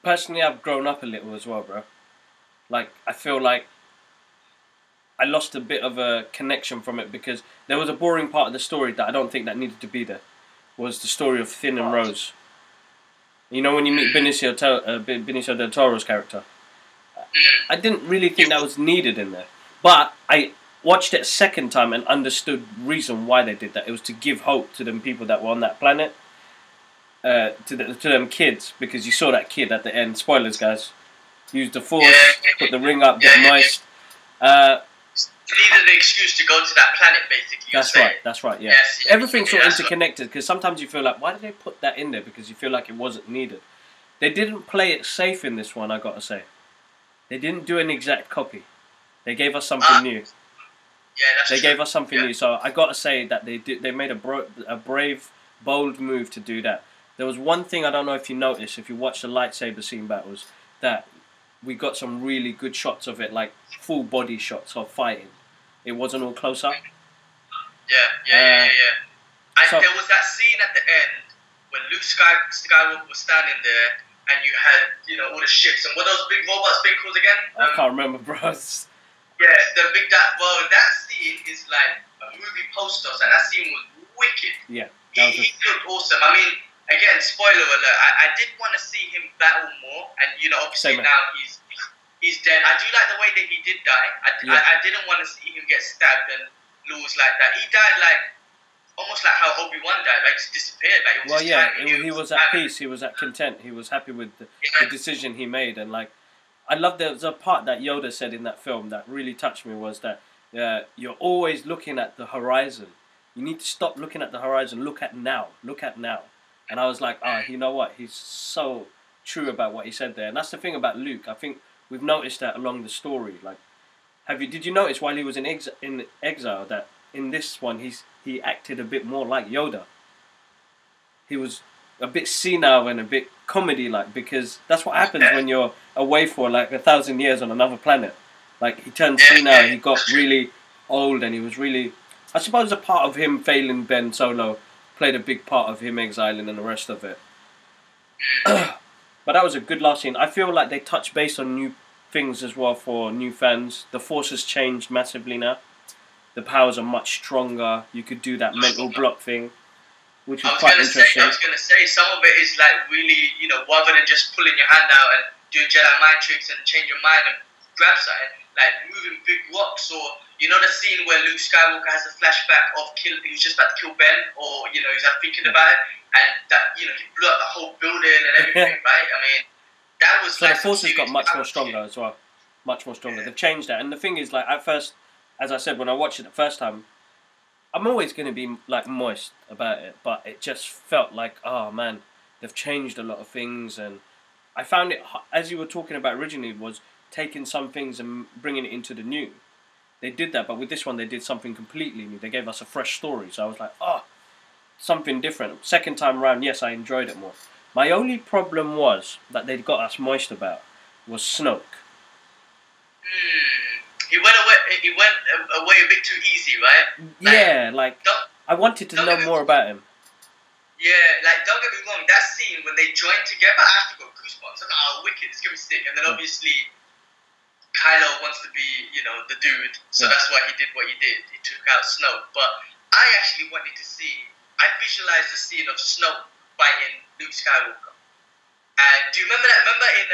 personally I've grown up a little as well, bro. I feel like I lost a bit of a connection from it because there was a boring part of the story that I don't think that needed to be there. Was the story of Finn and Rose. When you meet Benicio del Toro's character. I didn't really think that was needed in there. But I watched it a second time and understood reason why they did that. It was to give hope to them people that were on that planet. To them kids. Because you saw that kid at the end. Spoilers, guys. Use the Force, put the ring up, get moist. You needed an excuse to go to that planet, basically. That's right, yeah. Everything's sort of interconnected, because sometimes you feel like, why did they put that in there? Because you feel like it wasn't needed. They didn't play it safe in this one, I gotta say. They didn't do an exact copy. They gave us something new. They gave us something new, so I gotta say that they made a brave, bold move to do that. There was one thing I don't know if you noticed, if you watch the lightsaber scene battles, that we got some really good shots of it, like full body shots of fighting. It wasn't all close up. Yeah. So, there was that scene at the end when Luke Skywalker was standing there, and you had all the ships. And what those big robots been called again? I can't remember, bro. Yeah, the big that scene is like a movie poster. So that scene was wicked. Yeah, he looked awesome. I mean, again, spoiler alert. I did want to see him battle more, and obviously now he's dead. I do like the way that he did die. I didn't want to see him get stabbed and lose like that. He died like almost like how Obi-Wan died, like just disappeared. Like he was at peace. He was at content. He was happy with the decision he made, and like. I love there was a part that Yoda said in that film that really touched me was that you're always looking at the horizon. You need to stop looking at the horizon. Look at now. Look at now. And I was like, you know what? He's so true about what he said there. And that's the thing about Luke. I think we've noticed that along the story. Like, did you notice while he was in exile that in this one he acted a bit more like Yoda? He was a bit senile and a bit comedy-like, because that's what happens when you're away for like 1,000 years on another planet. Like, he turned senile, he got really old, and he was really... I suppose a part of him failing Ben Solo played a big part of him exiling and the rest of it. But that was a good last scene. I feel like they touched base on new things as well for new fans. The Force has changed massively now. The powers are much stronger. You could do that mental block thing, which was quite interesting. I was going to say, some of it is like really, rather than just pulling your hand out and doing Jedi mind tricks and change your mind and grab something, like moving big rocks, or, the scene where Luke Skywalker has a flashback of he was just about to kill Ben, or, he's like thinking about it, and that, he blew up the whole building and everything, right? I mean, that was so the Force has got much more stronger as well. Much more stronger. They've changed that. And the thing is, like, at first, as I said, when I watched it the first time, I'm always going to be like moist about it, but it just felt like, oh man, they've changed a lot of things. And I found it, as you were talking about originally, was taking some things and bringing it into the new. They did that, but with this one they did something completely new. They gave us a fresh story, so I was like, oh, something different. Second time around, yes, I enjoyed it more. My only problem was that they got us moist about was Snoke. He went away a bit too easy, right? I wanted to know more about him. Yeah, like, don't get me wrong, that scene when they joined together, I actually got goosebumps. I'm like, oh, wicked, it's gonna be sick. And then obviously, Kylo wants to be, the dude, so that's why he did what he did. He took out Snoke. But I actually wanted to see, I visualized the scene of Snoke fighting Luke Skywalker. And do you remember that? Remember in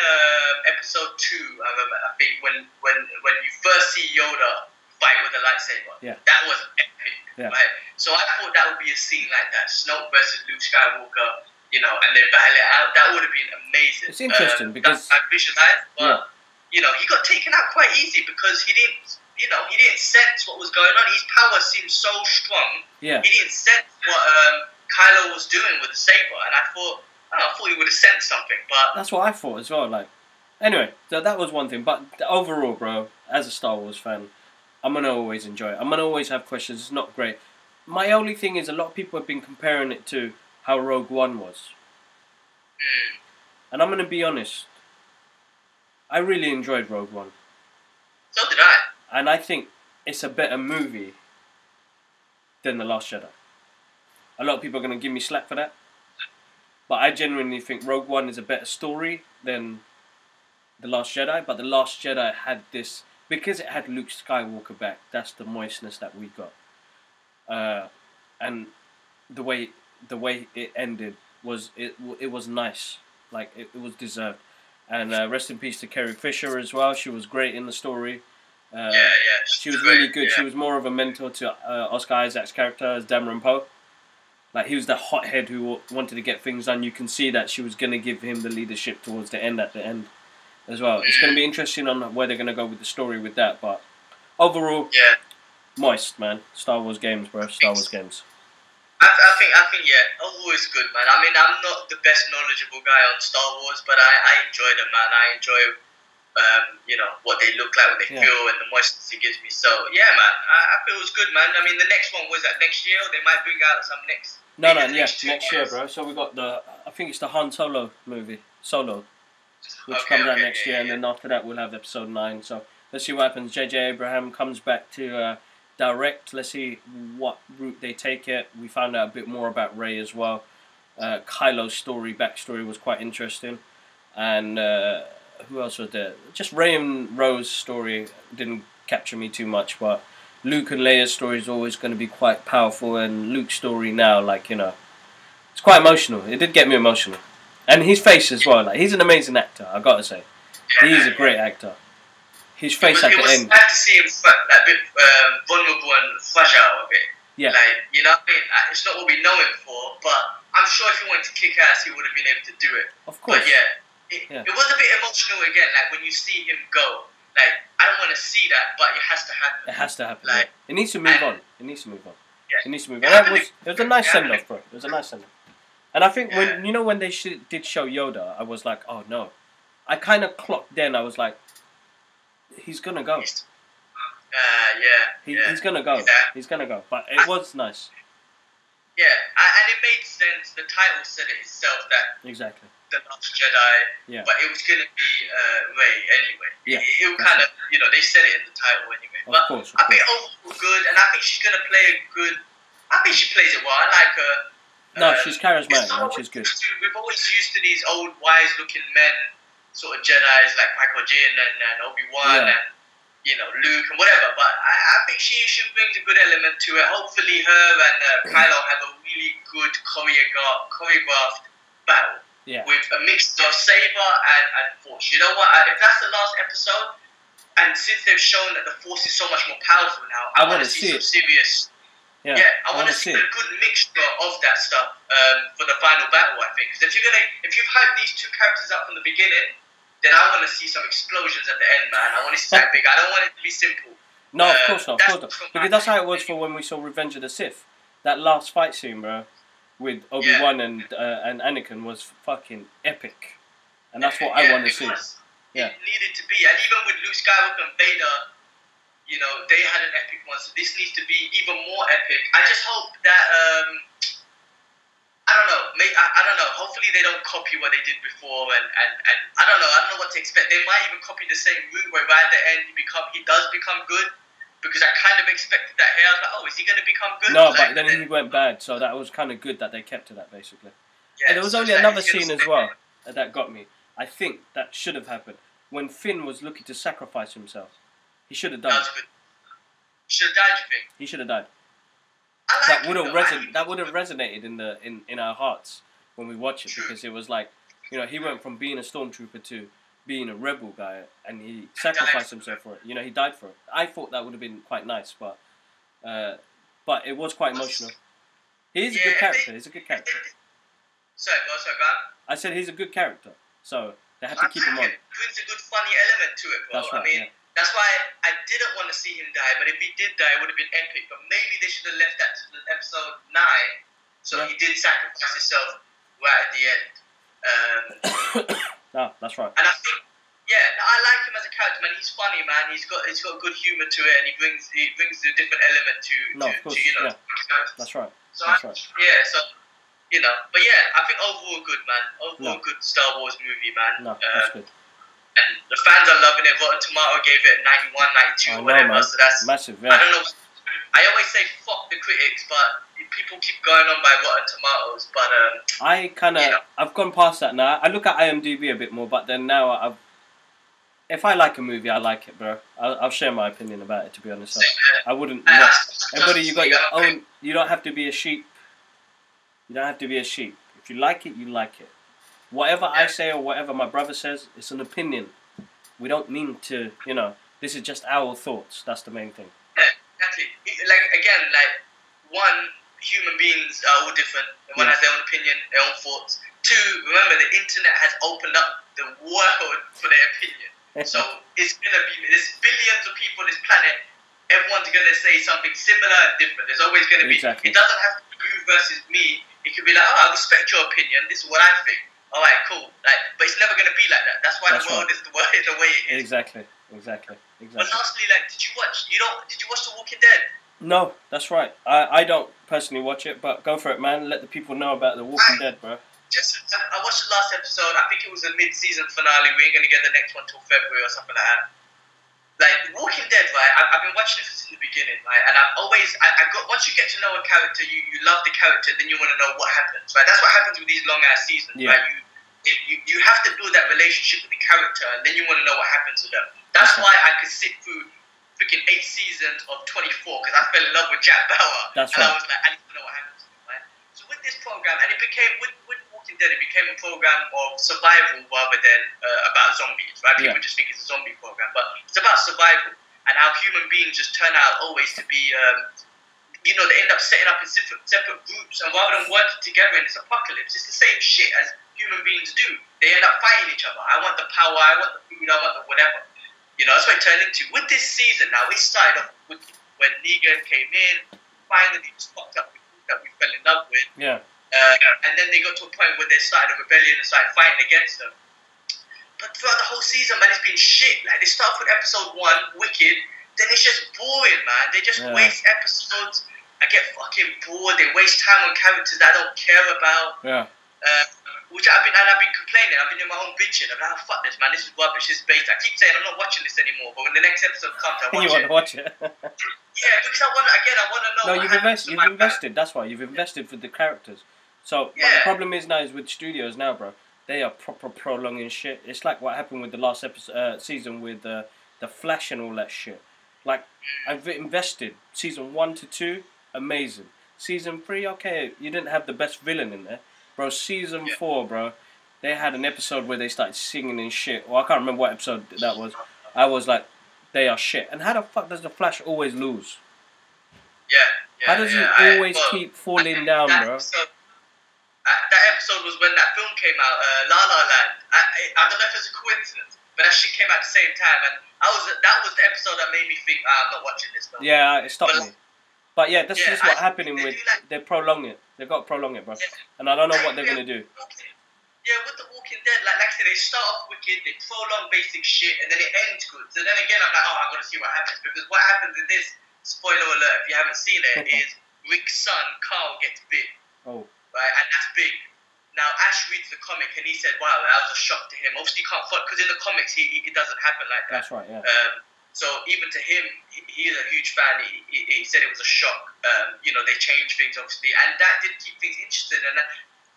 episode 2, I think, when you first see Yoda fight with a lightsaber? Yeah. That was epic, right? So I thought that would be a scene like that, Snoke versus Luke Skywalker, and they battle it out. That would have been amazing. It's interesting because I visualized, but he got taken out quite easy because he didn't sense what was going on. His power seemed so strong. Yeah. He didn't sense what Kylo was doing with the saber, and I thought he would have sensed something, but... That's what I thought as well, like... Anyway, that was one thing, but overall, bro, as a Star Wars fan, I'm going to always enjoy it. I'm going to always have questions, it's not great. My only thing is, a lot of people have been comparing it to how Rogue One was. And I'm going to be honest, I really enjoyed Rogue One. So did I. And I think it's a better movie than The Last Jedi. A lot of people are going to give me slack for that. But I genuinely think Rogue One is a better story than The Last Jedi. But The Last Jedi had this... Because it had Luke Skywalker back, that's the moistness that we got. And the way it ended was... It was nice. Like, it was deserved. And rest in peace to Carrie Fisher as well. She was great in the story. She was really good. Yeah. She was more of a mentor to Oscar Isaac's character as Dameron Poe. Like, he was the hothead who wanted to get things done. You can see that she was going to give him the leadership towards the end at the end as well. It's going to be interesting on where they're going to go with the story with that. But overall, moist, man. Star Wars games, bro. Star Wars games. I think, overall is good, man. I mean, I'm not the best knowledgeable guy on Star Wars, but I enjoy them, man. I enjoy what they look like, what they feel, and the moistness it gives me. So, yeah, man, I feel it's good, man. I mean, the next one, was that next year? Or they might bring out some next... next year, bro. So we got I think it's the Han Solo movie, Solo, which comes out next year, and then after that we'll have episode 9. So let's see what happens. J.J. Abraham comes back to direct. Let's see what route they take it. We found out a bit more about Rey as well. Kylo's backstory was quite interesting. and who else was there? Just Ray and Rose story didn't capture me too much, but Luke and Leia's story is always going to be quite powerful, and Luke's story now, like, you know, it's quite emotional. It did get me emotional, and his face as well. Like, he's an amazing actor. I gotta say, he's a great actor. His face at the end. It was sad to see him a bit vulnerable and fragile a bit. Yeah. Like, you know what I mean? It's not what we know him for, but I'm sure if he wanted to kick ass, he would have been able to do it. Of course. But yeah, it was a bit emotional again. Like, when you see him go, like, I don't want to see that, but it has to happen. It has to happen. Like, It needs to move on. It needs to move on. Yeah. It needs to move on. It was a nice send off, bro. It was a nice send off. And I think when they did show Yoda, I was like, oh no. I kind of clocked then. I was like, he's gonna go. He's gonna go. Yeah. He's gonna go. But it was nice. Yeah, and it made sense. The title said it itself that Exactly. the Last Jedi, Yeah. but it was gonna be Rey anyway. Yeah, It kind of, you know, they said it in the title anyway. Of But course. I think overall good, and I think she's gonna play a good. I think she plays it well. I like her. No, she's charismatic, man. She's good. We've always used to these old wise-looking men, sort of Jedi's like Qui-Gon Jinn and Obi-Wan and, you know, Luke and whatever. But I think she brings a good element to it. Hopefully, her and Kylo have a really good choreographed battle with a mix of saber and force. You know what? If that's the last episode, and since they've shown that the force is so much more powerful now, I want to see some serious. Yeah, I want to see a good mixture of that stuff for the final battle. I think because if you've hyped these two characters up from the beginning, then I want to see some explosions at the end, man. I want to see something big. I don't want it to be simple. No, of course not. Because that's how it was for when we saw Revenge of the Sith. That last fight scene, bro, with Obi-Wan and Anakin was fucking epic, and that's what I want to see. It needed to be, and even with Luke Skywalker and Vader. You know, they had an epic one, so this needs to be even more epic. I just hope that, I don't know, hopefully they don't copy what they did before, and I don't know what to expect. They might even copy the same route where right at the end he does become good, because I kind of expected that here. I was like, oh, is he going to become good? No, but then he went bad, so that was kind of good that they kept to that, basically. Yeah, and there was only another scene as well that got me. I think that should have happened. When Finn was looking to sacrifice himself. He should have done it. He should have died, you think? He should have died. That would have resonated in our hearts when we watch it, because it was like, you know, he went from being a stormtrooper to being a rebel guy, and he sacrificed himself for it. You know, he died for it. I thought that would have been quite nice, but it was quite emotional. He's a good character. He's a good character. Sorry, go on. I said he's a good character, so they have to keep him on. It brings a good funny element to it, bro. That's right. I mean. That's why I didn't want to see him die, but if he did die, it would have been epic. But maybe they should have left that to episode 9, so he did sacrifice himself right at the end. No, that's right. And I think, I like him as a character, man. He's funny, man. He's got good humor to it, and he brings a different element to That's right. So you know, but yeah, I think overall good, man. Good Star Wars movie, man. No, that's good. And the fans are loving it. Rotten Tomato gave it 91, 92, whatever. So that's massive. Yeah. I don't know. I always say fuck the critics, but people keep going on by Rotten Tomatoes. But I've gone past that now. I look at IMDb a bit more, but then now if I like a movie, I like it, bro. I'll share my opinion about it. To be honest, I wouldn't. Everybody, you got your own. You don't have to be a sheep. You don't have to be a sheep. If you like it, you like it. Whatever I say or whatever my brother says, it's an opinion. We don't mean to, you know, this is just our thoughts. That's the main thing. Yeah, exactly. One, human beings are all different. One has their own opinion, their own thoughts. Two, remember, the internet has opened up the world for their opinion. So it's going to be, there's billions of people on this planet. Everyone's going to say something similar and different. There's always going to be, it doesn't have to be you versus me. It could be like, I respect your opinion. This is what I think. Alright, cool. But it's never going to be like that. That's why the world is the way it is. Exactly. But lastly, did you watch The Walking Dead? No, that's right. I don't personally watch it, but go for it, man. Let the people know about The Walking Dead, bro. I watched the last episode. I think it was a mid-season finale. We ain't going to get the next one till February or something like that. Like, Walking Dead, right? I've been watching it since the beginning, right? And once you get to know a character, you love the character, then you want to know what happens, right? That's what happens with these long-ass seasons, right? You have to build that relationship with the character, and then you want to know what happens to them. That's why I could sit through freaking 8 seasons of 24 because I fell in love with Jack Bauer. That's and right. I was like, I need to know what happens to him, right? So with this program, and it became with Walking Dead, it became a program of survival rather than about zombies, right? People just think it's a zombie program, but it's about survival and how human beings just turn out always to be. You know, they end up setting up in separate groups, and rather than working together in this apocalypse, it's the same shit as human beings do. They end up fighting each other. I want the power, I want the food, I want the whatever. You know, that's what it turned into. With this season now, it started off with when Negan came in, finally just fucked up with people that we fell in love with. Yeah. And then they got to a point where they started a rebellion and started fighting against them. But throughout the whole season, man, it's been shit. Like, they start with episode 1, Wicked, then it's just boring, man. They just waste episodes. I get fucking bored. They waste time on characters that I don't care about. Yeah. Which I've been complaining. I've been in my own bitching. I'm like, oh, fuck this, man. This is rubbish. This is bait. I keep saying I'm not watching this anymore. But when the next episode comes, I watch it. You want to watch it? Yeah, because I want to know. No, you've invested. That's why you've invested for the characters. So but the problem is now is with studios now, bro. They are proper prolonging shit. It's like what happened with the last season with the Flash and all that shit. Like I've invested season 1 to 2. Amazing. Season 3, okay, you didn't have the best villain in there. Bro, season 4, bro, they had an episode where they started singing and shit. Well, I can't remember what episode that was. I was like, they are shit. And how the fuck does the Flash always lose? How does he always keep falling down, bro? That episode was when that film came out, La La Land. I don't know if it's a coincidence, but that shit came out at the same time. And that was the episode that made me think, I'm not watching this film. Yeah, it stopped me. But yeah, this is what's happening with they prolong it. They've got to prolong it, bro. And I don't know what they're gonna do. Yeah, with the Walking Dead, like I said, they start off wicked, they prolong basic shit, and then it ends good. So then again, I'm like, oh, I gotta see what happens because what happens in this? Spoiler alert! If you haven't seen it, is Rick's son Carl gets bit. Oh. Right, and that's big. Now Ash reads the comic and he said, "Wow, that was a shock to him." Obviously, he can't follow because in the comics, it doesn't happen like that. That's right. Yeah. So even to him, he is a huge fan. He said it was a shock. You know, they changed things obviously, and that did keep things interesting. And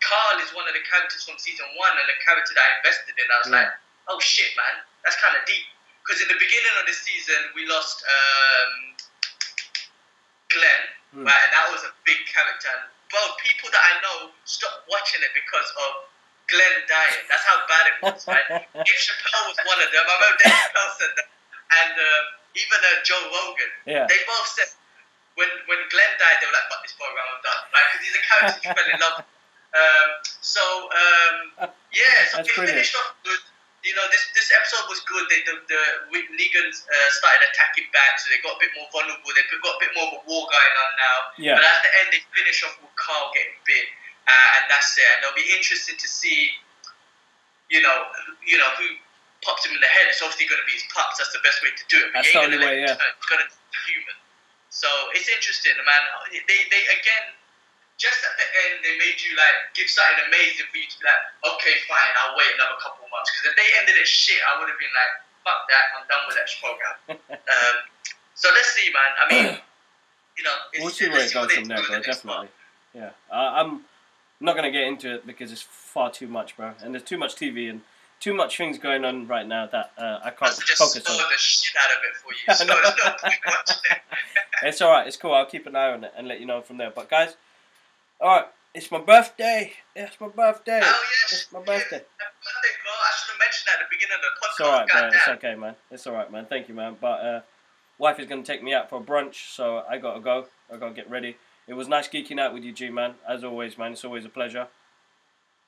Carl is one of the characters from season 1, and the character that I invested in. I was like, oh shit, man, that's kind of deep. Because in the beginning of the season, we lost Glenn, right, and that was a big character. And bro, people that I know stopped watching it because of Glenn dying. That's how bad it was, right? Dave Chappelle was one of them. I remember Dave Chappelle said that. And even Joe Rogan, they both said when Glenn died, they were like, "Fuck this program, I'm done." Like, because he's a character you fell in love with. So it finished off good. You know, this episode was good. Negan started attacking back, so they got a bit more vulnerable. They got a bit more of a war going on now. Yeah. But at the end, they finish off with Carl getting bit, and that's it. And it'll be interesting to see, you know who pops him in the head. It's obviously going to be his pups. That's the best way to do it. But that's the only way, yeah. It's got to be human. So it's interesting, man. They again, just at the end, they made you like give something amazing for you to be like, okay, fine, I'll wait another couple of months. Because if they ended it shit, I would have been like, fuck that, I'm done with that program. So let's see, man. I mean, you know, we'll see where it goes from there, bro. Definitely. Yeah, I'm not gonna get into it because it's far too much, bro. And there's too much TV and too much things going on right now that I can't focus on. Just the shit out of it for you. So there's no point watching it. It's alright, it's cool. I'll keep an eye on it and let you know from there. But guys, alright, it's my birthday. It's my birthday. Oh yes, it's my birthday. Happy birthday, bro. I should have mentioned that at the beginning of the podcast. It's alright, bro. It's okay, man. It's alright, man. Thank you, man. But wife is gonna take me out for brunch, so I gotta go. I gotta get ready. It was nice geeking out with you, G, man. As always, man. It's always a pleasure.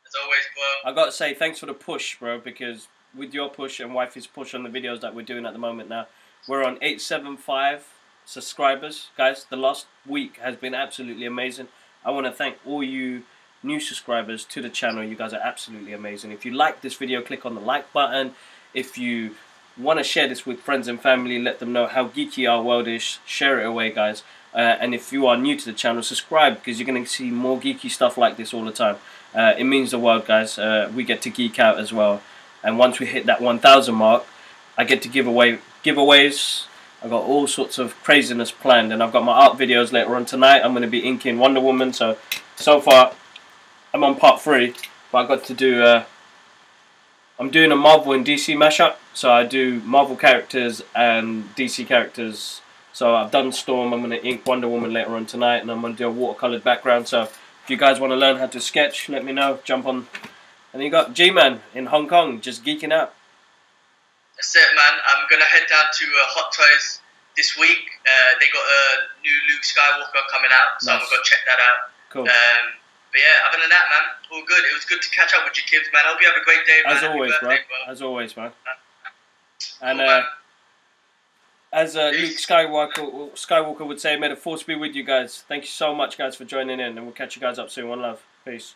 As always, bro. I gotta say thanks for the push, bro, because with your push and wifey's push on the videos that we're doing at the moment now, we're on 875 subscribers. Guys, the last week has been absolutely amazing. I want to thank all you new subscribers to the channel. You guys are absolutely amazing. If you like this video, click on the like button. If you want to share this with friends and family, let them know how geeky our world is. Share it away, guys. And if you are new to the channel, subscribe, because you're going to see more geeky stuff like this all the time. It means the world, guys. We get to geek out as well. And once we hit that 1,000 mark, I get to give away giveaways. I've got all sorts of craziness planned. And I've got my art videos later on tonight. I'm going to be inking Wonder Woman. So far, I'm on part 3. But I got to do I'm doing a Marvel and DC mashup. So I do Marvel characters and DC characters. So I've done Storm. I'm going to ink Wonder Woman later on tonight, and I'm going to do a watercolored background. So if you guys want to learn how to sketch, let me know. Jump on. And then you got G-Man in Hong Kong, just geeking out. That's it, man. I'm going to head down to Hot Toys this week. They got a new Luke Skywalker coming out, so nice. I'm going to go check that out. Cool. But yeah, other than that, man, all good. It was good to catch up with you, Kibbs, man. I hope you have a great day, man. As always, bro. As always, man. And man. as Luke Skywalker would say, may the force be with you guys. Thank you so much, guys, for joining in, and we'll catch you guys up soon. One love. Peace.